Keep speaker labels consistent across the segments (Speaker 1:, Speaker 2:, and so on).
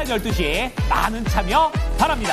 Speaker 1: 12시 많은 참여 바랍니다.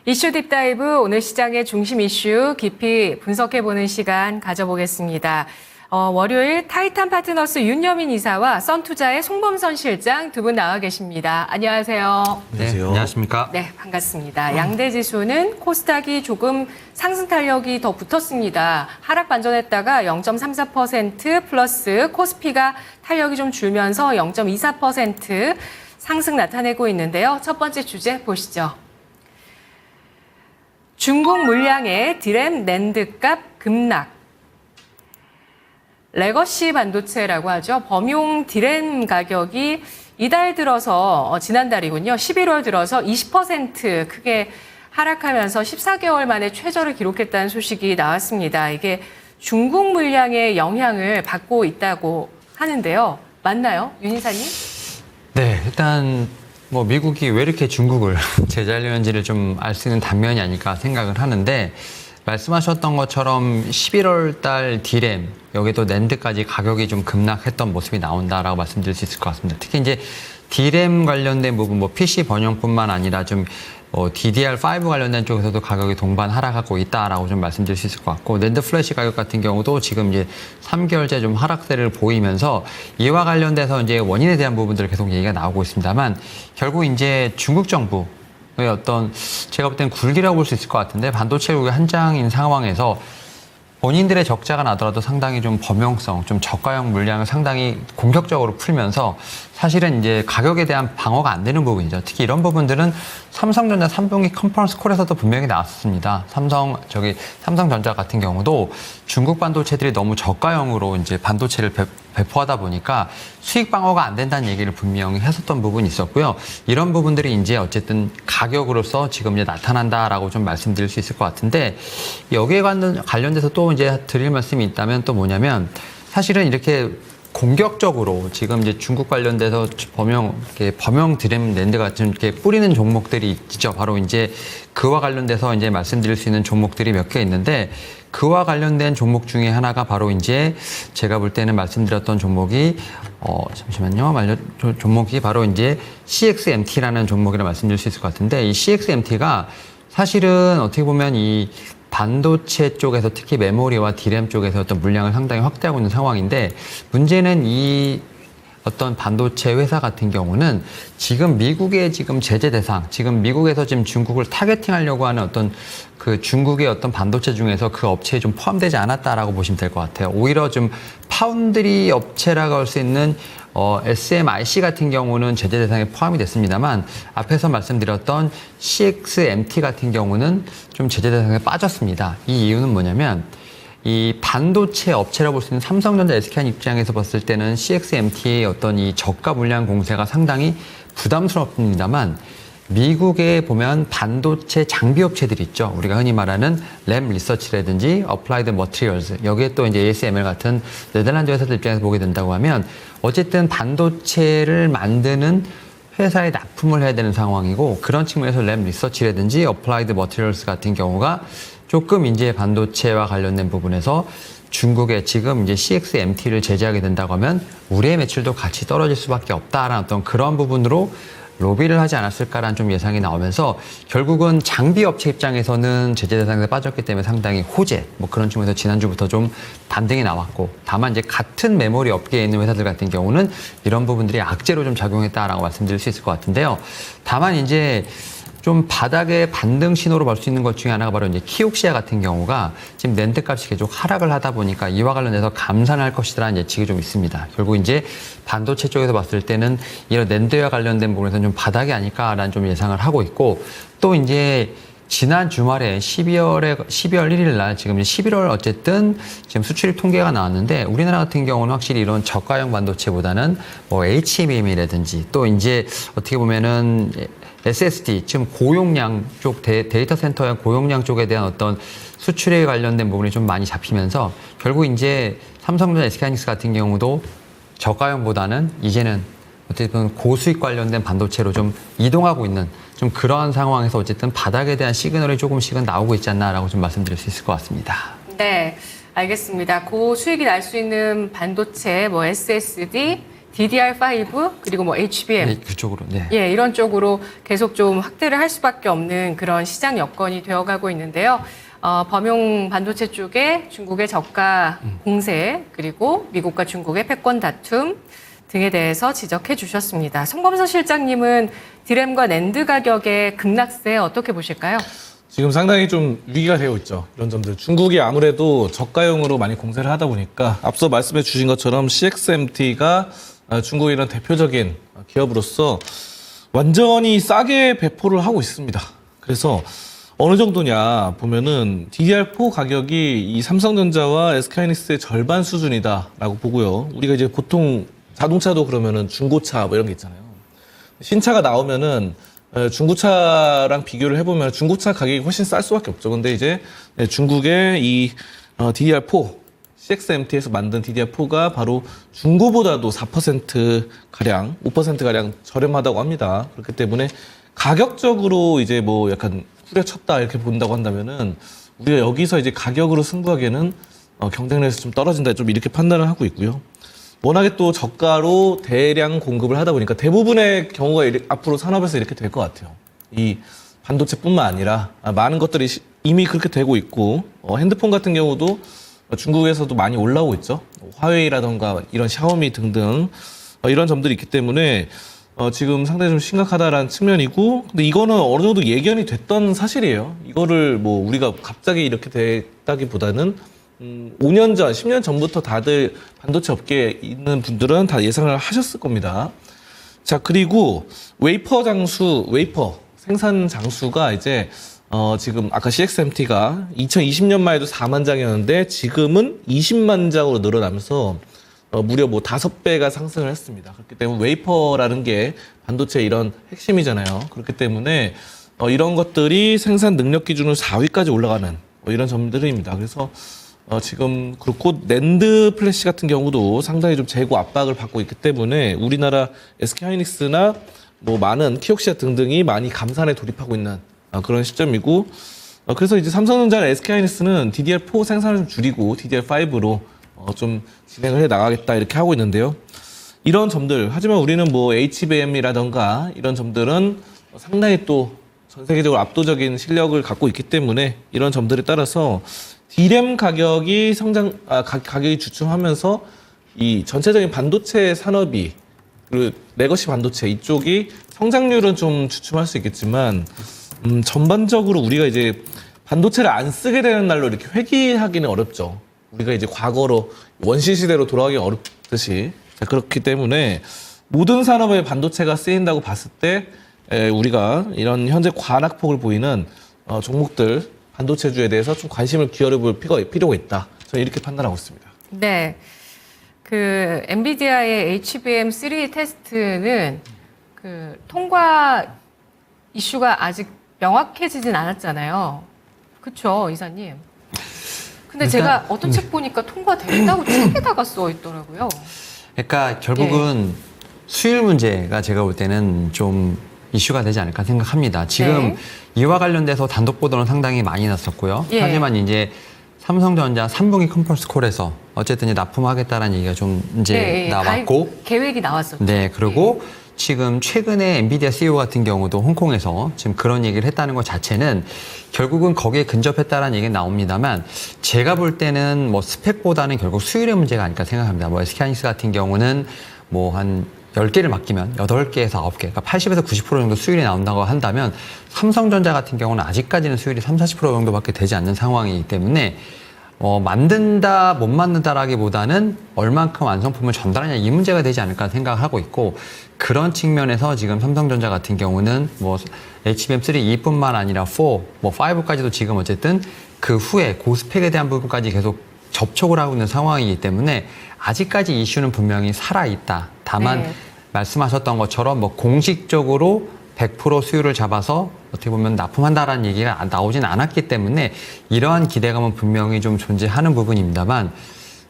Speaker 2: 이슈 딥다이브, 오늘 시장의 중심 이슈 깊이 분석해보는 시간 가져보겠습니다. 월요일 타이탄 파트너스 윤여민 이사와 썬투자의 송범선 실장 두 분 나와 계십니다. 안녕하세요.
Speaker 3: 네, 안녕하십니까?
Speaker 2: 네, 반갑습니다. 양대 지수는 코스닥이 조금 상승 탄력이 더 붙었습니다. 하락 반전했다가 0.34% 플러스 코스피가 탄력이 좀 줄면서 0.24% 상승 나타내고 있는데요. 첫 번째 주제 보시죠. 중국 물량의 디램 낸드 값 급락. 레거시 반도체라고 하죠. 범용 디램 가격이 이달 들어서 지난달이군요. 11월 들어서 20% 크게 하락하면서 14개월 만에 최저를 기록했다는 소식이 나왔습니다. 이게 중국 물량의 영향을 받고 있다고 하는데요. 맞나요? 윤 이사님?
Speaker 3: 네, 일단 뭐 미국이 왜 이렇게 중국을 제자리는지를 좀 알 수 있는 단면이 아닐까 생각을 하는데, 말씀하셨던 것처럼 11월 달 디램, 여기도 낸드까지 가격이 좀 급락했던 모습이 나온다라고 말씀드릴 수 있을 것 같습니다. 특히 이제 디램 관련된 부분, 뭐 PC 번영뿐만 아니라 좀 DDR5 관련된 쪽에서도 가격이 동반 하락하고 있다라고 좀 말씀드릴 수 있을 것 같고, 낸드 플래시 가격 같은 경우도 지금 이제 3개월째 좀 하락세를 보이면서 이와 관련돼서 이제 원인에 대한 부분들 계속 얘기가 나오고 있습니다만, 결국 이제 중국 정부 어떤 제가 볼 땐 굴기라고 볼 수 있을 것 같은데, 반도체국의 한장인 상황에서 본인들의 적자가 나더라도 상당히 좀 범용성, 좀 저가형 물량을 상당히 공격적으로 풀면서 사실은 이제 가격에 대한 방어가 안 되는 부분이죠. 특히 이런 부분들은 삼성전자 3분기 컨퍼런스 콜에서도 분명히 나왔습니다. 삼성전자 같은 경우도 중국 반도체들이 너무 저가형으로 이제 반도체를 배포하다 보니까 수익 방어가 안 된다는 얘기를 분명히 했었던 부분이 있었고요. 이런 부분들이 이제 어쨌든 가격으로서 지금 이제 나타난다라고 좀 말씀드릴 수 있을 것 같은데, 여기에 관련돼서 또 이제 드릴 말씀이 있다면 또 뭐냐면, 사실은 이렇게 공격적으로 지금 이제 중국 관련돼서 범용 디램 낸드 같은 이렇게 뿌리는 종목들이 있죠. 바로 이제 그와 관련돼서 이제 말씀드릴 수 있는 종목들이 몇 개 있는데, 그와 관련된 종목 중에 하나가 바로 이제 제가 볼 때는 말씀드렸던 종목이 종목이 바로 이제 CXMT라는 종목이라 말씀드릴 수 있을 것 같은데, 이 CXMT가 사실은 어떻게 보면 이 반도체 쪽에서 특히 메모리와 디램 쪽에서 어떤 물량을 상당히 확대하고 있는 상황인데, 문제는 이 어떤 반도체 회사 같은 경우는 지금 미국의 지금 제재 대상, 지금 미국에서 지금 중국을 타겟팅하려고 하는 어떤 그 중국의 어떤 반도체 중에서 그 업체에 좀 포함되지 않았다라고 보시면 될 것 같아요. 오히려 좀 파운드리 업체라고 할 수 있는 SMIC 같은 경우는 제재 대상에 포함이 됐습니다만, 앞에서 말씀드렸던 CXMT 같은 경우는 좀 제재 대상에 빠졌습니다. 이 이유는 뭐냐면, 이 반도체 업체라고 볼 수 있는 삼성전자, SK하이닉 입장에서 봤을 때는 CXMT의 어떤 이 저가 물량 공세가 상당히 부담스럽습니다만, 미국에 보면 반도체 장비 업체들이 있죠. 우리가 흔히 말하는 램 리서치라든지 어플라이드 머티리얼즈, 여기에 또 이제 ASML 같은 네덜란드 회사들 입장에서 보게 된다고 하면, 어쨌든 반도체를 만드는 회사에 납품을 해야 되는 상황이고, 그런 측면에서 램 리서치라든지 어플라이드 머티리얼즈 같은 경우가 조금 이제 반도체와 관련된 부분에서 중국에 지금 이제 CXMT를 제재하게 된다고 하면 우리의 매출도 같이 떨어질 수밖에 없다라는 어떤 그런 부분으로 로비를 하지 않았을까라는 좀 예상이 나오면서, 결국은 장비 업체 입장에서는 제재 대상에 빠졌기 때문에 상당히 호재, 뭐 그런 측면에서 지난주부터 좀 반등이 나왔고, 다만 이제 같은 메모리 업계에 있는 회사들 같은 경우는 이런 부분들이 악재로 좀 작용했다라고 말씀드릴 수 있을 것 같은데요. 다만 이제 좀 바닥의 반등 신호로 볼 수 있는 것 중에 하나가 바로 이제 키옥시아 같은 경우가 지금 낸드 값이 계속 하락을 하다 보니까 이와 관련해서 감산할 것이라는 예측이 좀 있습니다. 결국 이제 반도체 쪽에서 봤을 때는 이런 낸드와 관련된 부분에서는 좀 바닥이 아닐까라는 좀 예상을 하고 있고, 또 이제 지난 주말에 12월 1일 날 지금 11월 어쨌든 지금 수출입 통계가 나왔는데, 우리나라 같은 경우는 확실히 이런 저가형 반도체보다는 뭐 HBM이라든지 또 이제 어떻게 보면은 SSD, 지금 고용량 쪽 데이터 센터의 고용량 쪽에 대한 어떤 수출에 관련된 부분이 좀 많이 잡히면서, 결국 이제 삼성전자, SK하이닉스 같은 경우도 저가형보다는 이제는 어떻게 보면 고수익 관련된 반도체로 좀 이동하고 있는 좀 그러한 상황에서 어쨌든 바닥에 대한 시그널이 조금씩은 나오고 있지 않나라고 좀 말씀드릴 수 있을 것 같습니다.
Speaker 2: 네, 알겠습니다. 고수익이 날 수 있는 반도체, 뭐 SSD, DDR5 그리고 뭐 HBM
Speaker 3: 네, 그쪽으로. 네.
Speaker 2: 예, 이런 쪽으로 계속 좀 확대를 할 수밖에 없는 그런 시장 여건이 되어가고 있는데요. 범용 반도체 쪽에 중국의 저가 공세 그리고 미국과 중국의 패권 다툼 등에 대해서 지적해 주셨습니다. 송범서 실장님은 디램과 낸드 가격의 급락세 어떻게 보실까요?
Speaker 4: 지금 상당히 좀 위기가 되어 있죠. 이런 점들. 중국이 아무래도 저가형으로 많이 공세를 하다 보니까 앞서 말씀해 주신 것처럼 CXMT가 중국의 이런 대표적인 기업으로서 완전히 싸게 배포를 하고 있습니다. 그래서 어느 정도냐 보면은 DDR4 가격이 이 삼성전자와 SK하이닉스의 절반 수준이다라고 보고요. 우리가 이제 보통 자동차도 그러면은 중고차 뭐 이런 게 있잖아요. 신차가 나오면은 중고차랑 비교를 해보면 중고차 가격이 훨씬 쌀 수밖에 없죠. 근데 이제 중국의 이 DDR4 CXMT에서 만든 DDR4가 바로 중고보다도 4%가량, 5%가량 저렴하다고 합니다. 그렇기 때문에 가격적으로 이제 뭐 약간 후려쳤다 이렇게 본다고 한다면은 우리가 여기서 이제 가격으로 승부하기에는 경쟁력에서 좀 떨어진다 좀 이렇게 판단을 하고 있고요. 워낙에 또 저가로 대량 공급을 하다 보니까 대부분의 경우가 앞으로 산업에서 이렇게 될 것 같아요. 이 반도체뿐만 아니라 많은 것들이 이미 그렇게 되고 있고 핸드폰 같은 경우도 중국에서도 많이 올라오고 있죠. 화웨이라던가 이런 샤오미 등등 이런 점들이 있기 때문에 지금 상당히 좀 심각하다라는 측면이고, 근데 이거는 어느 정도 예견이 됐던 사실이에요. 이거를 뭐 우리가 갑자기 이렇게 됐다기보다는 5년 전, 10년 전부터 다들 반도체 업계에 있는 분들은 다 예상을 하셨을 겁니다. 자, 그리고 웨이퍼 생산 장수가 이제 지금 아까 CXMT가 2020년만 해도 4만 장이었는데 지금은 20만 장으로 늘어나면서 무려 뭐 5배가 상승을 했습니다. 그렇기 때문에 웨이퍼라는 게 반도체 이런 핵심이잖아요. 그렇기 때문에 이런 것들이 생산 능력 기준으로 4위까지 올라가는 이런 점들입니다. 그래서 지금 그렇고 낸드 플래시 같은 경우도 상당히 좀 재고 압박을 받고 있기 때문에 우리나라 SK하이닉스나 뭐 많은 키옥시아 등등이 많이 감산에 돌입하고 있는 그런 시점이고, 그래서 이제 삼성전자나 SK하이닉스는 DDR4 생산을 좀 줄이고 DDR5로 좀 진행을 해 나가겠다 이렇게 하고 있는데요. 이런 점들, 하지만 우리는 뭐 HBM이라던가 이런 점들은 상당히 또 전 세계적으로 압도적인 실력을 갖고 있기 때문에 이런 점들에 따라서 D램 가격이 가격이 주춤하면서 이 전체적인 반도체 산업이 그리고 레거시 반도체 이쪽이 성장률은 좀 주춤할 수 있겠지만 전반적으로 우리가 이제 반도체를 안 쓰게 되는 날로 이렇게 회귀하기는 어렵죠. 우리가 이제 과거로 원시 시대로 돌아가기 어렵듯이. 자, 그렇기 때문에 모든 산업에 반도체가 쓰인다고 봤을 때 우리가 이런 현재 관악폭을 보이는 종목들 반도체주에 대해서 좀 관심을 기울여볼 필요가 있다. 저는 이렇게 판단하고 있습니다.
Speaker 2: 네. 그 엔비디아의 HBM3 테스트는 그 통과 이슈가 아직 명확해지진 않았잖아요. 그렇죠, 이사님? 근데 제가 어떤 책 보니까 통과됐다고 책에다가 써 있더라고요.
Speaker 3: 그러니까 결국은 수율 문제가 제가 볼 때는 좀 이슈가 되지 않을까 생각합니다. 지금
Speaker 2: 네.
Speaker 3: 이와 관련돼서 단독 보도는 상당히 많이 났었고요.
Speaker 2: 예.
Speaker 3: 하지만 이제 삼성전자 3분기 컨퍼런스 콜에서 어쨌든 이제 납품하겠다라는 얘기가 좀 이제 나왔고,
Speaker 2: 계획이 나왔었죠.
Speaker 3: 네, 그리고 지금 최근에 엔비디아 CEO 같은 경우도 홍콩에서 지금 그런 얘기를 했다는 것 자체는 결국은 거기에 근접했다라는 얘기가 나옵니다만, 제가 볼 때는 뭐 스펙보다는 결국 수율의 문제가 아닐까 생각합니다. 뭐 SK하이닉스 같은 경우는 뭐 한 10개를 맡기면 8개에서 9개, 그러니까 80에서 90% 정도 수율이 나온다고 한다면, 삼성전자 같은 경우는 아직까지는 수율이 30, 40% 정도밖에 되지 않는 상황이기 때문에 만든다, 못 만든다라기보다는 얼만큼 완성품을 전달하냐 이 문제가 되지 않을까 생각을 하고 있고, 그런 측면에서 지금 삼성전자 같은 경우는 뭐 HBM3 2뿐만 아니라 4, 뭐 5까지도 지금 어쨌든 그 후에 고스펙에 대한 부분까지 계속 접촉을 하고 있는 상황이기 때문에 아직까지 이슈는 분명히 살아있다. 다만
Speaker 2: 네.
Speaker 3: 말씀하셨던 것처럼 뭐 공식적으로 100% 수율을 잡아서 어떻게 보면 납품한다라는 얘기가 나오진 않았기 때문에 이러한 기대감은 분명히 좀 존재하는 부분입니다만,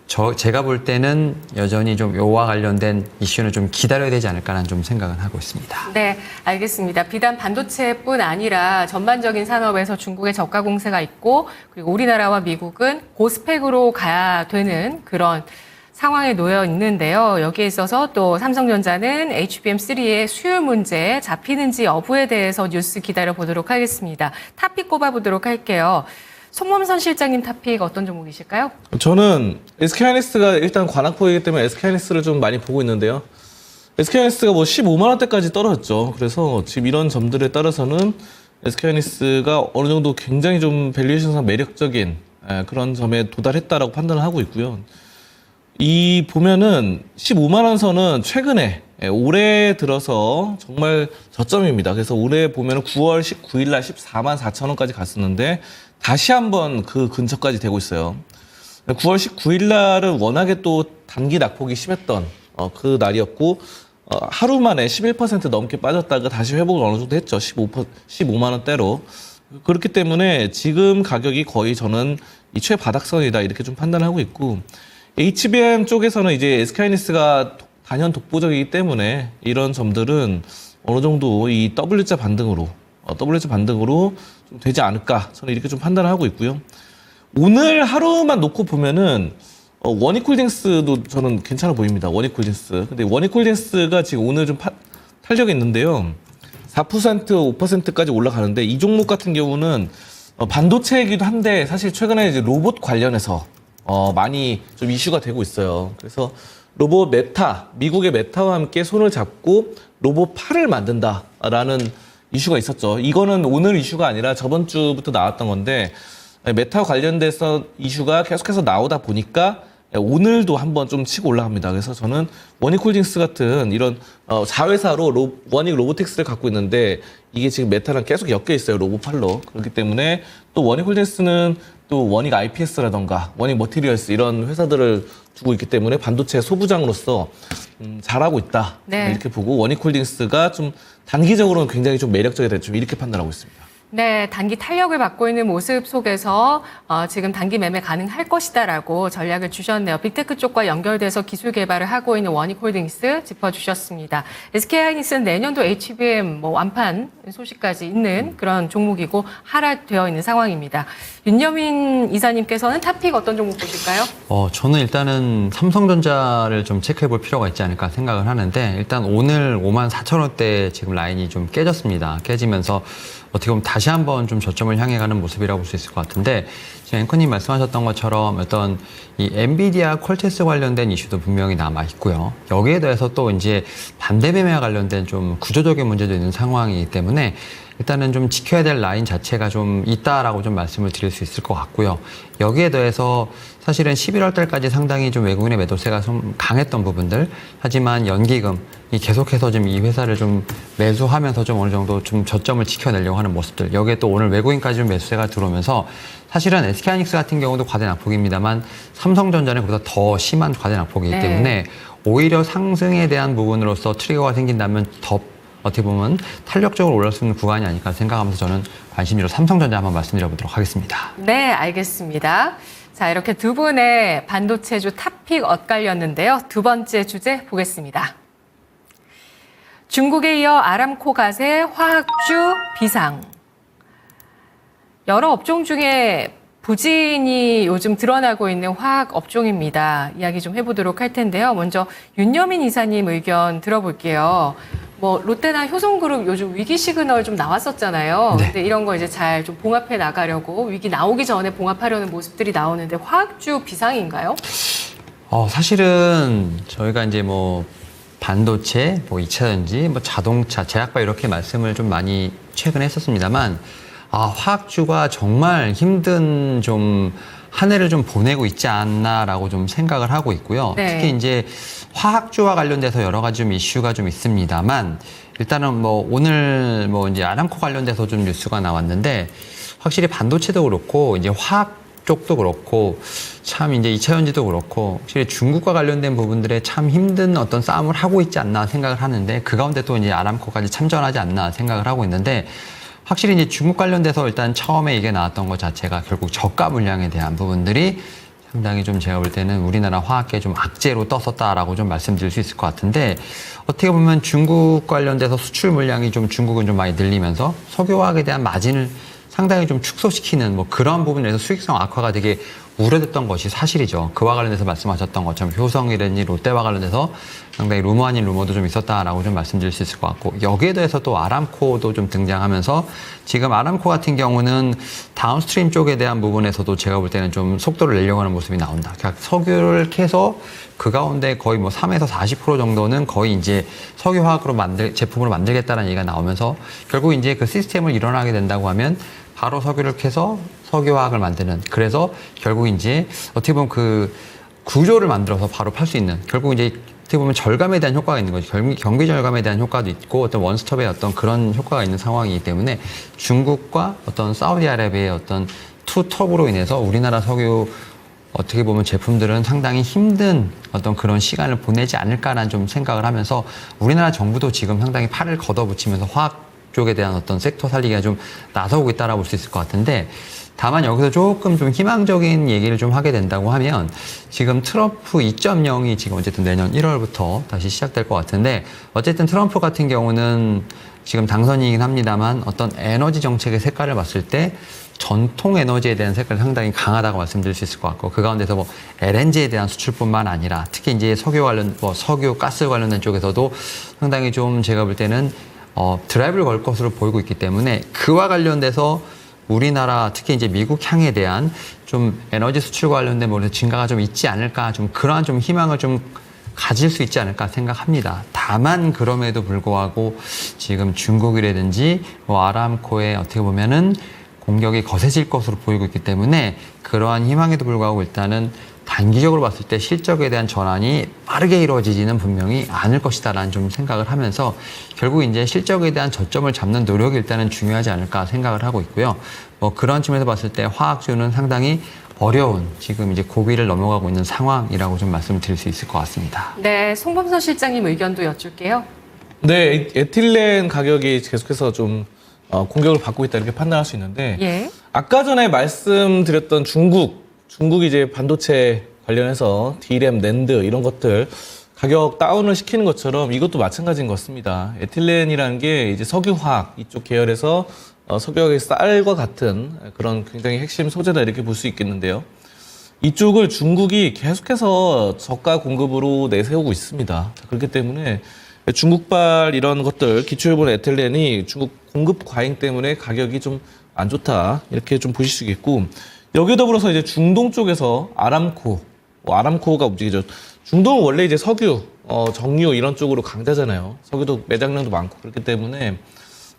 Speaker 3: 제가 볼 때는 여전히 좀 요와 관련된 이슈는 좀 기다려야 되지 않을까라는 좀 생각은 하고 있습니다.
Speaker 2: 네, 알겠습니다. 비단 반도체뿐 아니라 전반적인 산업에서 중국의 저가 공세가 있고 그리고 우리나라와 미국은 고스펙으로 가야 되는 그런 상황에 놓여 있는데요. 여기에 있어서 또 삼성전자는 HBM3의 수율 문제 잡히는지 여부에 대해서 뉴스 기다려 보도록 하겠습니다. 탑픽 꼽아보도록 할게요. 송범선 실장님 탑픽 어떤 종목이실까요?
Speaker 4: 저는 SK하이닉스가 일단 관악포이기 때문에 SK하이닉스를 좀 많이 보고 있는데요. SK하이닉스가 뭐 15만 원대까지 떨어졌죠. 그래서 지금 이런 점들에 따라서는 SK하이닉스가 어느 정도 굉장히 좀 밸류에이션상 매력적인 그런 점에 도달했다라고 판단을 하고 있고요. 이 보면은 15만 원 선은 최근에 올해 들어서 정말 저점입니다. 그래서 올해 보면은 9월 19일 날 14만 4천 원까지 갔었는데 다시 한번 그 근처까지 되고 있어요. 9월 19일 날은 워낙에 또 단기 낙폭이 심했던 그 날이었고 하루 만에 11% 넘게 빠졌다가 다시 회복을 어느 정도 했죠. 15만 원대로. 그렇기 때문에 지금 가격이 거의 저는 이 최바닥선이다 이렇게 좀 판단하고 있고 HBM 쪽에서는 이제 SK하이닉스가 단연 독보적이기 때문에 이런 점들은 어느 정도 이 W자 반등으로 좀 되지 않을까 저는 이렇게 좀 판단을 하고 있고요. 오늘 하루만 놓고 보면은 원익홀딩스도 저는 괜찮아 보입니다. 원익홀딩스. 근데 원익홀딩스가 지금 오늘 좀 탄력이 있는데요. 4%, 5%까지 올라가는데 이 종목 같은 경우는 반도체이기도 한데 사실 최근에 이제 로봇 관련해서 많이 좀 이슈가 되고 있어요. 그래서 로봇 메타, 미국의 메타와 함께 손을 잡고 로봇 팔을 만든다라는 이슈가 있었죠. 이거는 오늘 이슈가 아니라 저번 주부터 나왔던 건데 메타와 관련돼서 이슈가 계속해서 나오다 보니까 오늘도 한번 좀 치고 올라갑니다. 그래서 저는 원익홀딩스 같은 이런 자회사로 원익 로보틱스를 갖고 있는데 이게 지금 메타랑 계속 엮여 있어요. 로봇팔로. 그렇기 때문에 또 원익홀딩스는 또 원익 IPS라던가 원익 머티리얼스 이런 회사들을 두고 있기 때문에 반도체 소부장으로서 잘하고 있다.
Speaker 2: 네.
Speaker 4: 이렇게 보고 원익홀딩스가 좀 단기적으로는 굉장히 좀 매력적이다. 좀 이렇게 판단하고 있습니다.
Speaker 2: 네, 단기 탄력을 받고 있는 모습 속에서 지금 단기 매매 가능할 것이다라고 전략을 주셨네요. 빅테크 쪽과 연결돼서 기술 개발을 하고 있는 원익홀딩스 짚어주셨습니다. SK하이닉스는 내년도 HBM 완판 소식까지 있는 그런 종목이고 하락되어 있는 상황입니다. 윤여민 이사님께서는 탑픽 어떤 종목 보실까요?
Speaker 3: 저는 일단은 삼성전자를 좀 체크해 볼 필요가 있지 않을까 생각을 하는데 일단 오늘 5만 4천 원대 지금 라인이 좀 깨졌습니다. 깨지면서 어떻게 보면 다시 한번 좀 저점을 향해 가는 모습이라고 볼 수 있을 것 같은데 지금 앵커님 말씀하셨던 것처럼 어떤 이 엔비디아 퀄테스 관련된 이슈도 분명히 남아 있고요. 여기에 대해서 또 이제 반대 매매와 관련된 좀 구조적인 문제도 있는 상황이기 때문에 일단은 좀 지켜야 될 라인 자체가 좀 있다라고 좀 말씀을 드릴 수 있을 것 같고요. 여기에 더해서 사실은 11월 달까지 상당히 좀 외국인의 매도세가 좀 강했던 부분들, 하지만 연기금이 계속해서 좀 이 회사를 좀 매수하면서 좀 어느 정도 좀 저점을 지켜내려고 하는 모습들, 여기에 또 오늘 외국인까지 좀 매수세가 들어오면서 사실은 SK하이닉스 같은 경우도 과대 낙폭입니다만 삼성전자는 그보다 더 심한 과대 낙폭이기 때문에 오히려 상승에 대한 부분으로서 트리거가 생긴다면 더 어떻게 보면 탄력적으로 올라올 수 있는 구간이 아닐까 생각하면서 저는 관심주로 삼성전자 한번 말씀드려보도록 하겠습니다.
Speaker 2: 네, 알겠습니다. 자, 이렇게 두 분의 반도체주 탑픽 엇갈렸는데요. 두 번째 주제 보겠습니다. 중국에 이어 아람코 갓의 화학주 비상. 여러 업종 중에 부진이 요즘 드러나고 있는 화학 업종입니다. 이야기 좀 해보도록 할 텐데요. 먼저 윤여민 이사님 의견 들어볼게요. 롯데나 효성그룹 요즘 위기 시그널 좀 나왔었잖아요.
Speaker 3: 네.
Speaker 2: 근데 이런 거 이제 잘 좀 봉합해 나가려고 위기 나오기 전에 봉합하려는 모습들이 나오는데 화학주 비상인가요?
Speaker 3: 사실은 저희가 이제 반도체, 2차전지, 자동차, 제약바 이렇게 말씀을 좀 많이 최근에 했었습니다만 화학주가 정말 힘든 좀 한 해를 좀 보내고 있지 않나라고 좀 생각을 하고 있고요.
Speaker 2: 네.
Speaker 3: 특히 이제 화학주와 관련돼서 여러 가지 좀 이슈가 좀 있습니다만 일단은 오늘 이제 아람코 관련돼서 좀 뉴스가 나왔는데 확실히 반도체도 그렇고 이제 화학 쪽도 그렇고 참 이제 2차전지도 그렇고 확실히 중국과 관련된 부분들에 참 힘든 어떤 싸움을 하고 있지 않나 생각을 하는데 그 가운데 또 이제 아람코까지 참전하지 않나 생각을 하고 있는데 확실히 이제 중국 관련돼서 일단 처음에 이게 나왔던 것 자체가 결국 저가 물량에 대한 부분들이 상당히 좀 제가 볼 때는 우리나라 화학계 좀 악재로 떴었다라고 좀 말씀드릴 수 있을 것 같은데, 어떻게 보면 중국 관련돼서 수출 물량이 좀 중국은 좀 많이 늘리면서 석유화학에 대한 마진을 상당히 좀 축소시키는 뭐 그런 부분에서 수익성 악화가 되게 우려됐던 것이 사실이죠. 그와 관련해서 말씀하셨던 것처럼 효성이라든지 롯데와 관련해서 상당히 루머 아닌 루머도 좀 있었다라고 좀 말씀드릴 수 있을 것 같고, 여기에 대해서 또 아람코도 좀 등장하면서 지금 아람코 같은 경우는 다운스트림 쪽에 대한 부분에서도 제가 볼 때는 좀 속도를 내려고 하는 모습이 나온다. 그러니까 석유를 캐서 그 가운데 거의 뭐 3에서 40% 정도는 거의 이제 석유화학으로 제품으로 만들겠다는 얘기가 나오면서 결국 이제 그 시스템을 일어나게 된다고 하면 바로 석유를 캐서 석유화학을 만드는, 그래서 결국 이제 어떻게 보면 그 구조를 만들어서 바로 팔 수 있는, 결국 이제 어떻게 보면 절감에 대한 효과가 있는 거죠. 경비 절감에 대한 효과도 있고 어떤 원스톱의 어떤 그런 효과가 있는 상황이기 때문에 중국과 어떤 사우디아라비아의 어떤 투톱으로 인해서 우리나라 석유 어떻게 보면 제품들은 상당히 힘든 어떤 그런 시간을 보내지 않을까라는 좀 생각을 하면서 우리나라 정부도 지금 상당히 팔을 걷어붙이면서 화학 쪽에 대한 어떤 섹터 살리기가 좀 나서고 있다라고 볼 수 있을 것 같은데, 다만 여기서 조금 좀 희망적인 얘기를 좀 하게 된다고 하면 지금 트럼프 2.0이 지금 어쨌든 내년 1월부터 다시 시작될 것 같은데, 어쨌든 트럼프 같은 경우는 지금 당선이긴 합니다만 어떤 에너지 정책의 색깔을 봤을 때 전통 에너지에 대한 색깔이 상당히 강하다고 말씀드릴 수 있을 것 같고, 그 가운데서 뭐 LNG에 대한 수출뿐만 아니라 특히 이제 석유 관련, 석유, 가스 관련된 쪽에서도 상당히 좀 제가 볼 때는 드라이브를 걸 것으로 보이고 있기 때문에 그와 관련돼서 우리나라 특히 이제 미국 향에 대한 좀 에너지 수출 관련된 부분에서 증가가 좀 있지 않을까, 좀 그러한 좀 희망을 좀 가질 수 있지 않을까 생각합니다. 다만 그럼에도 불구하고 지금 중국이라든지 뭐 아람코의 어떻게 보면은 공격이 거세질 것으로 보이고 있기 때문에 그러한 희망에도 불구하고 일단은 단기적으로 봤을 때 실적에 대한 전환이 빠르게 이루어지지는 분명히 않을 것이다라는 좀 생각을 하면서 결국 이제 실적에 대한 저점을 잡는 노력이 일단은 중요하지 않을까 생각을 하고 있고요. 뭐 그런 측면에서 봤을 때 화학주는 상당히 어려운 지금 이제 고비를 넘어가고 있는 상황이라고 좀 말씀드릴 수 있을 것 같습니다.
Speaker 2: 네, 송범선 실장님 의견도 여쭐게요.
Speaker 4: 네, 에틸렌 가격이 계속해서 좀 공격을 받고 있다 이렇게 판단할 수 있는데,
Speaker 2: 예.
Speaker 4: 아까 전에 말씀드렸던 중국이 이제 반도체 관련해서 D램, 낸드 이런 것들 가격 다운을 시키는 것처럼 이것도 마찬가지인 것 같습니다. 에틸렌이라는 게 이제 석유화학 이쪽 계열에서 석유화학의 쌀과 같은 그런 굉장히 핵심 소재다 이렇게 볼 수 있겠는데요. 이쪽을 중국이 계속해서 저가 공급으로 내세우고 있습니다. 그렇기 때문에 중국발 이런 것들, 기초일본 에틸렌이 중국 공급 과잉 때문에 가격이 좀 안 좋다 이렇게 좀 보실 수 있겠고, 여기에 더불어서 이제 중동 쪽에서 아람코가 움직이죠. 중동은 원래 이제 석유, 정유 이런 쪽으로 강자잖아요. 석유도 매장량도 많고 그렇기 때문에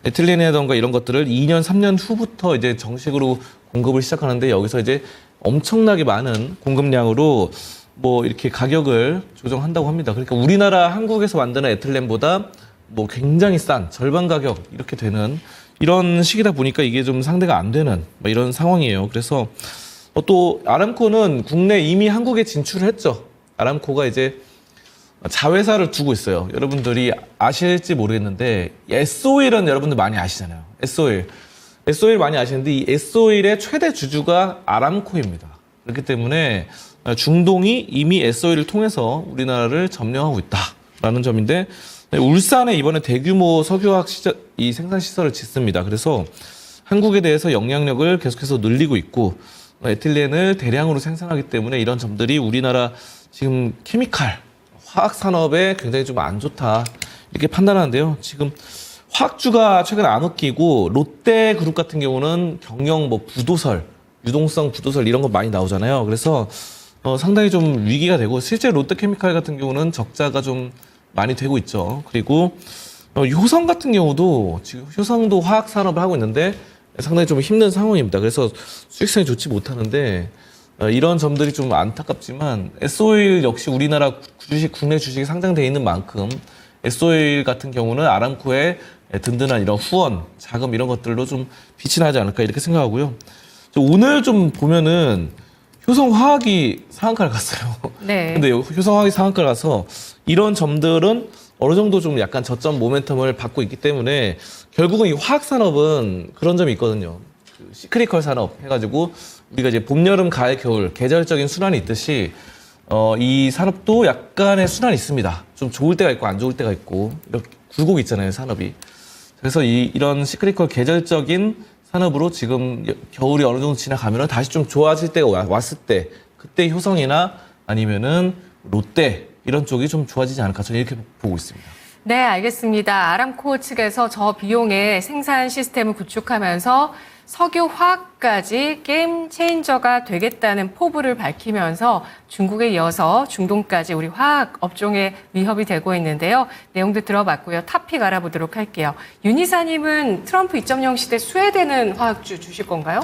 Speaker 4: 에틸렌이라던가 이런 것들을 2년, 3년 후부터 이제 정식으로 공급을 시작하는데, 여기서 이제 엄청나게 많은 공급량으로 뭐 이렇게 가격을 조정한다고 합니다. 그러니까 우리나라 한국에서 만드는 에틸렌보다 뭐 굉장히 싼 절반 가격 이렇게 되는 이런 시기다 보니까 이게 좀 상대가 안 되는 뭐 이런 상황이에요. 그래서 또 아람코는 국내 이미 한국에 진출을 했죠. 아람코가 이제 자회사를 두고 있어요. 여러분들이 아실지 모르겠는데 S-오일은 여러분들 많이 아시잖아요. S-오일 많이 아시는데 이 S-오일의 최대 주주가 아람코입니다. 그렇기 때문에 중동이 이미 S-오일을 통해서 우리나라를 점령하고 있다라는 점인데, 울산에 이번에 대규모 석유화학 이 생산 시설을 짓습니다. 그래서 한국에 대해서 영향력을 계속해서 늘리고 있고, 에틸렌을 대량으로 생산하기 때문에 이런 점들이 우리나라 지금 케미칼 화학 산업에 굉장히 좀 안 좋다 이렇게 판단하는데요. 지금 화학주가 최근에 암흑기고, 롯데그룹 같은 경우는 경영 뭐 부도설, 유동성 부도설 이런 거 많이 나오잖아요. 그래서 상당히 좀 위기가 되고, 실제 롯데케미칼 같은 경우는 적자가 좀 많이 되고 있죠. 그리고 효성 같은 경우도 지금 효성도 화학 산업을 하고 있는데 상당히 좀 힘든 상황입니다. 그래서 수익성이 좋지 못하는데 이런 점들이 좀 안타깝지만, S-오일 역시 우리나라 국내 주식이 상장되어 있는 만큼 S-오일 같은 경우는 아람코의 든든한 이런 후원, 자금 이런 것들로 좀 빛이 나지 않을까 이렇게 생각하고요. 오늘 좀 보면은 효성화학이 상한가를 갔어요.
Speaker 2: 네.
Speaker 4: 근데 효성화학이 상한가를 가서 이런 점들은 어느 정도 좀 약간 저점 모멘텀을 받고 있기 때문에 결국은 이 화학 산업은 그런 점이 있거든요. 그 시크리컬 산업 해가지고 우리가 이제 봄, 여름, 가을, 겨울 계절적인 순환이 있듯이 이 산업도 약간의 순환이 있습니다. 좀 좋을 때가 있고 안 좋을 때가 있고 이렇게 굴곡 있잖아요, 산업이. 그래서 이런 시크리컬 계절적인 산업으로 지금 겨울이 어느 정도 지나가면 다시 좀 좋아질 때가 왔을 때 그때 효성이나 아니면은 롯데 이런 쪽이 좀 좋아지지 않을까 저는 이렇게 보고 있습니다.
Speaker 2: 네, 알겠습니다. 아람코 측에서 저 비용의 생산 시스템을 구축하면서 석유 화학까지 게임 체인저가 되겠다는 포부를 밝히면서 중국에 이어서 중동까지 우리 화학 업종에 위협이 되고 있는데요. 내용도 들어봤고요. 탑픽 알아보도록 할게요. 윤 이사님은 트럼프 2.0 시대 수혜되는 화학주 주실 건가요?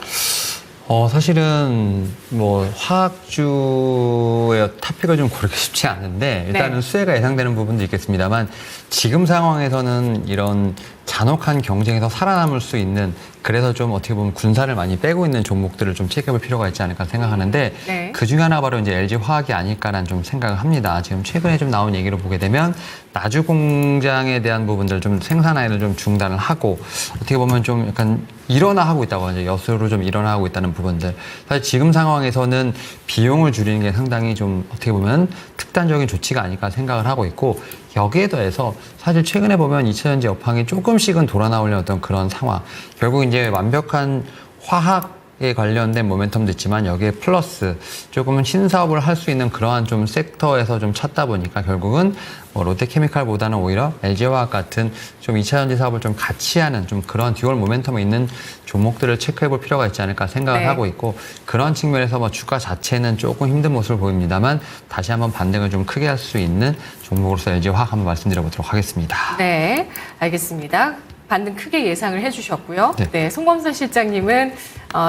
Speaker 3: 사실은 뭐 화학주의 탑픽을 좀 고르기 쉽지 않은데 일단은
Speaker 2: 네.
Speaker 3: 수혜가 예상되는 부분도 있겠습니다만 지금 상황에서는 이런 잔혹한 경쟁에서 살아남을 수 있는 그래서 좀 어떻게 보면 군사를 많이 빼고 있는 종목들을 좀 체크해볼 필요가 있지 않을까 생각하는데
Speaker 2: 네.
Speaker 3: 그 중에 하나가 바로 이제 LG 화학이 아닐까라는 좀 생각을 합니다. 지금 최근에 좀 나온 얘기로 보게 되면 나주 공장에 대한 부분들 좀 생산화를 좀 중단을 하고 어떻게 보면 좀 약간 일원화하고 있다고 하죠. 여수로 좀 일원화하고 있다는 부분들. 사실 지금 상황에서는 비용을 줄이는 게 상당히 좀 어떻게 보면 특단적인 조치가 아닐까 생각을 하고 있고 여기에 더해서 사실 최근에 보면 2차전지 업황이 조금씩은 돌아나오려는 어떤 그런 상황. 결국 이제 완벽한 화학에 관련된 모멘텀도 있지만 여기에 플러스 조금은 신사업을 할 수 있는 그러한 좀 섹터에서 좀 찾다 보니까 결국은 뭐 롯데케미칼보다는 오히려 LG화학 같은 좀 2차전지 사업을 좀 같이 하는 좀 그런 듀얼 모멘텀이 있는 종목들을 체크해 볼 필요가 있지 않을까 생각을
Speaker 2: 네.
Speaker 3: 하고 있고 그런 측면에서 뭐 주가 자체는 조금 힘든 모습을 보입니다만 다시 한번 반등을 좀 크게 할 수 있는 종목으로서 LG화학 한번 말씀드려 보도록 하겠습니다.
Speaker 2: 네, 알겠습니다. 반등 크게 예상을 해주셨고요.
Speaker 3: 네.
Speaker 2: 네, 송범선 실장님은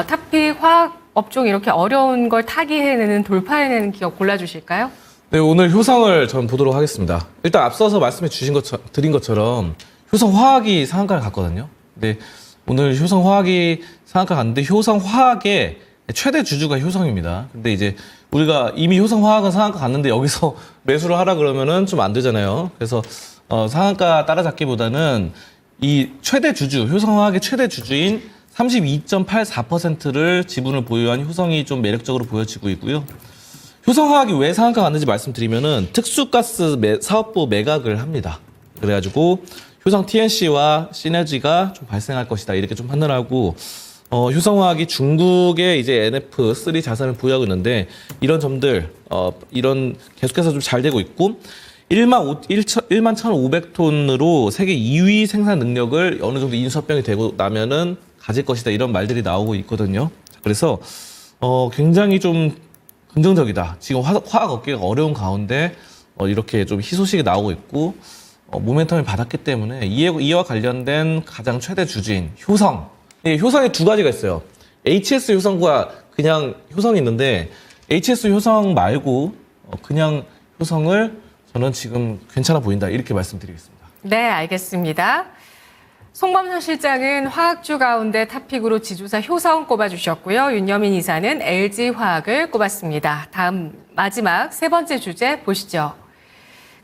Speaker 2: 탑픽 화학 업종 이렇게 어려운 걸 타개해내는 돌파해내는 기업 골라주실까요?
Speaker 4: 네, 오늘 효성을 전 보도록 하겠습니다. 일단 앞서서 드린 것처럼 효성화학이 상한가를 갔거든요. 근데 오늘 효성화학이 상한가 갔는데 효성화학의 최대 주주가 효성입니다. 근데 이제 우리가 이미 효성화학은 상한가 갔는데 여기서 매수를 하라 그러면은 좀 안 되잖아요. 그래서 상한가 따라잡기보다는 이 최대 주주, 효성화학의 최대 주주인 32.84%를 지분을 보유한 효성이 좀 매력적으로 보여지고 있고요. 효성화학이 왜 상한가 갔는지 말씀드리면은 특수가스 사업부 매각을 합니다. 그래가지고 효성 TNC와 시너지가 좀 발생할 것이다 이렇게 좀 판단하고 효성화학이 중국의 이제 NF3 자산을 보유하고 있는데 이런 점들 이런 계속해서 좀 잘 되고 있고 11,500톤으로 세계 2위 생산 능력을 어느 정도 인수합병이 되고 나면은 가질 것이다 이런 말들이 나오고 있거든요. 그래서 굉장히 좀 긍정적이다. 지금 화학 업계가 어려운 가운데 이렇게 좀 희소식이 나오고 있고 모멘텀을 받았기 때문에 이와 관련된 가장 최대 주주인 효성. 효성에 두 가지가 있어요. HS 효성과 그냥 효성이 있는데 HS 효성 말고 그냥 효성을 저는 지금 괜찮아 보인다 이렇게 말씀드리겠습니다.
Speaker 2: 네, 알겠습니다. 송범선 실장은 화학주 가운데 탑픽으로 지주사 효성 꼽아주셨고요. 윤여민 이사는 LG화학을 꼽았습니다. 다음 마지막 세 번째 주제 보시죠.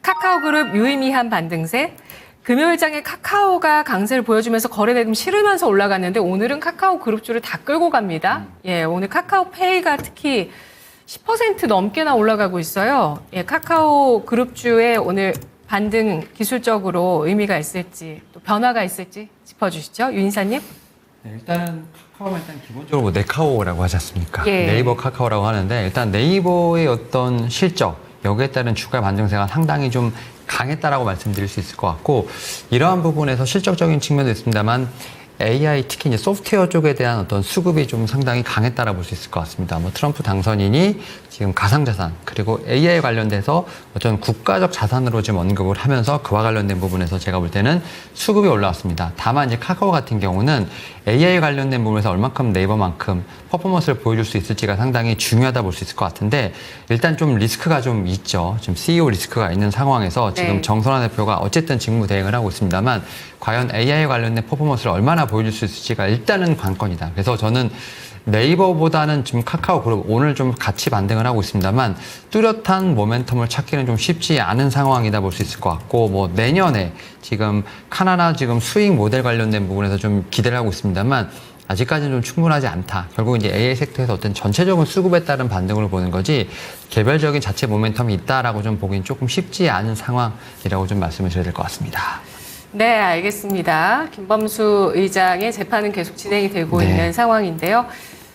Speaker 2: 카카오그룹 유의미한 반등세. 금요일장에 카카오가 강세를 보여주면서 거래대금 실으면서 올라갔는데 오늘은 카카오 그룹주를 다 끌고 갑니다. 예, 오늘 카카오페이가 특히 10% 넘게나 올라가고 있어요. 예, 카카오 그룹주의 오늘 반등 기술적으로 의미가 있을지 또 변화가 있을지 짚어주시죠. 윤 이사님.
Speaker 3: 네, 일단 카카오는 일단 기본적으로 뭐 네카오라고 하지 않습니까?
Speaker 2: 예.
Speaker 3: 네이버 카카오라고 하는데 일단 네이버의 어떤 실적 여기에 따른 주가 반등세가 상당히 좀 강했다라고 말씀드릴 수 있을 것 같고 이러한 부분에서 실적적인 측면도 있습니다만 AI 특히 이제 소프트웨어 쪽에 대한 어떤 수급이 좀 상당히 강했다라 볼 수 있을 것 같습니다. 뭐 트럼프 당선인이 지금 가상자산 그리고 AI 관련돼서 어떤 국가적 자산으로 지금 언급을 하면서 그와 관련된 부분에서 제가 볼 때는 수급이 올라왔습니다. 다만 이제 카카오 같은 경우는 AI 관련된 부분에서 얼만큼 네이버만큼 퍼포먼스를 보여줄 수 있을지가 상당히 중요하다 볼 수 있을 것 같은데 일단 좀 리스크가 좀 있죠. 지금 CEO 리스크가 있는 상황에서 지금
Speaker 2: 네.
Speaker 3: 정선화 대표가 어쨌든 직무 대행을 하고 있습니다만 과연 AI 관련된 퍼포먼스를 얼마나 보여줄 수 있을지가 일단은 관건이다. 그래서 저는 네이버보다는 지금 카카오 그룹 오늘 좀 같이 반등을 하고 있습니다만 뚜렷한 모멘텀을 찾기는 좀 쉽지 않은 상황이다 볼 수 있을 것 같고 뭐 내년에 지금 카나다 지금 수익 모델 관련된 부분에서 좀 기대를 하고 있습니다만 아직까지는 좀 충분하지 않다. 결국 이제 AI 섹터에서 어떤 전체적인 수급에 따른 반등으로 보는 거지 개별적인 자체 모멘텀이 있다라고 좀 보기는 조금 쉽지 않은 상황이라고 좀 말씀을 드려야 될 것 같습니다.
Speaker 2: 네, 알겠습니다. 김범수 의장의 재판은 계속 진행이 되고 있는 상황인데요.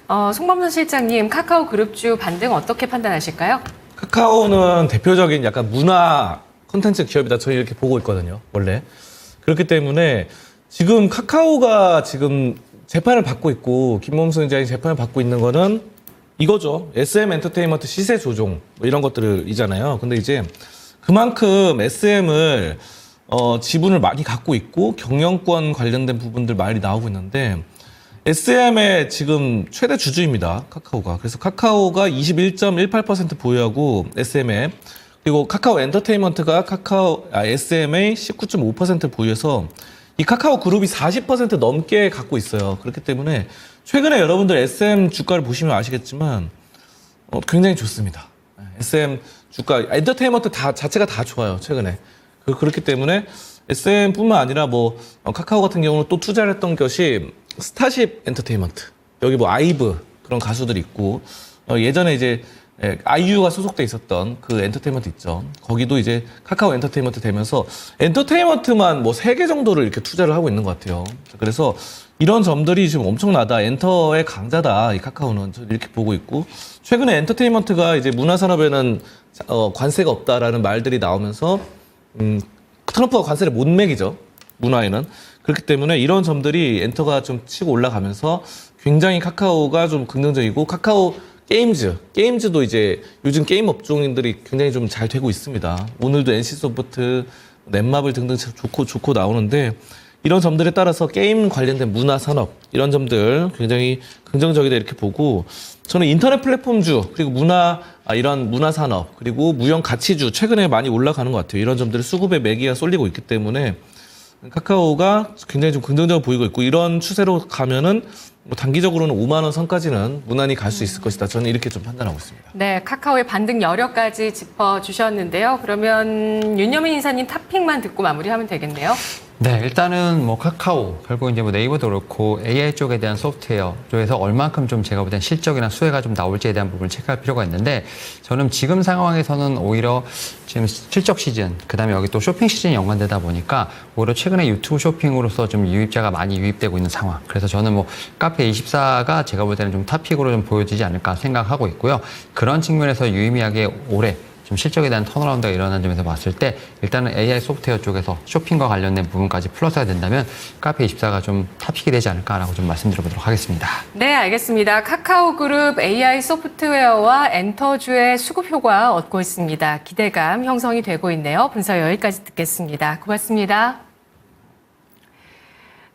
Speaker 2: 송범선 실장님, 카카오 그룹주 반등 어떻게 판단하실까요?
Speaker 4: 카카오는 대표적인 약간 문화 콘텐츠 기업이다. 저는 이렇게 보고 있거든요. 원래. 그렇기 때문에 지금 카카오가 지금 재판을 받고 있고 김범수 의장이 재판을 받고 있는 거는 이거죠. SM 엔터테인먼트 시세 조종 뭐 이런 것들이잖아요. 근데 이제 그만큼 SM을 지분을 많이 갖고 있고 경영권 관련된 부분들 많이 나오고 있는데 SM의 지금 최대 주주입니다. 카카오가. 그래서 카카오가 21.18% 보유하고 SM에 그리고 카카오 엔터테인먼트가 SM의 19.5% 보유해서 이 카카오 그룹이 40% 넘게 갖고 있어요. 그렇기 때문에 최근에 여러분들 SM 주가를 보시면 아시겠지만 굉장히 좋습니다. SM 주가 엔터테인먼트 자체가 다 좋아요. 최근에. 그렇기 때문에 SM뿐만 아니라 뭐 카카오 같은 경우는 또 투자를 했던 것이 스타쉽 엔터테인먼트. 여기 뭐 아이브 그런 가수들이 있고 예전에 이제 아이유가 소속돼 있었던 그 엔터테인먼트 있죠. 거기도 이제 카카오 엔터테인먼트 되면서 엔터테인먼트만 뭐 3개 정도를 이렇게 투자를 하고 있는 것 같아요. 그래서 이런 점들이 지금 엄청나다. 엔터의 강자다. 이 카카오는 이렇게 보고 있고 최근에 엔터테인먼트가 이제 문화산업에는 관세가 없다라는 말들이 나오면서 트럼프가 관세를 못 매기죠. 문화에는. 그렇기 때문에 이런 점들이 엔터가 좀 치고 올라가면서 굉장히 카카오가 좀 긍정적이고 카카오 게임즈도 이제 요즘 게임 업종인들이 굉장히 좀 잘 되고 있습니다. 오늘도 NC소프트, 넷마블 등등 좋고 나오는데 이런 점들에 따라서 게임 관련된 문화 산업 이런 점들 굉장히 긍정적이다 이렇게 보고 저는 인터넷 플랫폼주 그리고 이런 문화 산업 그리고 무형 가치주 최근에 많이 올라가는 것 같아요. 이런 점들을 수급에 매기가 쏠리고 있기 때문에 카카오가 굉장히 좀 긍정적으로 보이고 있고 이런 추세로 가면은 뭐 단기적으로는 5만 원 선까지는 무난히 갈 수 있을 것이다. 저는 이렇게 좀 판단하고 있습니다.
Speaker 2: 네, 카카오의 반등 여력까지 짚어주셨는데요. 그러면 윤여민 인사님 탑픽만 듣고 마무리하면 되겠네요.
Speaker 3: 네, 일단은 뭐 카카오, 결국 이제 뭐 네이버도 그렇고 AI 쪽에 대한 소프트웨어 쪽에서 얼만큼 좀 제가 볼 땐 실적이나 수혜가 좀 나올지에 대한 부분을 체크할 필요가 있는데 저는 지금 상황에서는 오히려 지금 실적 시즌, 그 다음에 여기 또 쇼핑 시즌이 연관되다 보니까 오히려 최근에 유튜브 쇼핑으로서 좀 유입자가 많이 유입되고 있는 상황. 그래서 저는 뭐 카페24가 제가 볼 때는 좀 탑픽으로 좀 보여지지 않을까 생각하고 있고요. 그런 측면에서 유의미하게 올해 좀 실적에 대한 턴어라운드가 일어난 점에서 봤을 때 일단은 AI 소프트웨어 쪽에서 쇼핑과 관련된 부분까지 플러스가 된다면 카페24가 좀 탑픽이 되지 않을까라고 좀 말씀드려보도록 하겠습니다.
Speaker 2: 네, 알겠습니다. 카카오 그룹 AI 소프트웨어와 엔터주의 수급 효과 얻고 있습니다. 기대감 형성이 되고 있네요. 분석 여기까지 듣겠습니다. 고맙습니다.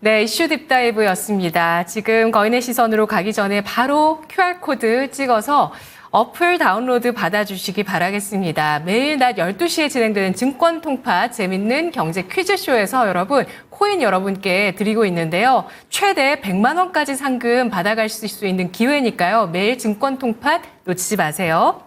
Speaker 2: 네, 이슈 딥다이브였습니다. 지금 거인의 시선으로 가기 전에 바로 QR코드 찍어서 어플 다운로드 받아주시기 바라겠습니다. 매일 낮 12시에 진행되는 증권 통파 재밌는 경제 퀴즈쇼에서 여러분 코인 여러분께 드리고 있는데요. 최대 100만 원까지 상금 받아갈 수 있는 기회니까요. 매일 증권 통파 놓치지 마세요.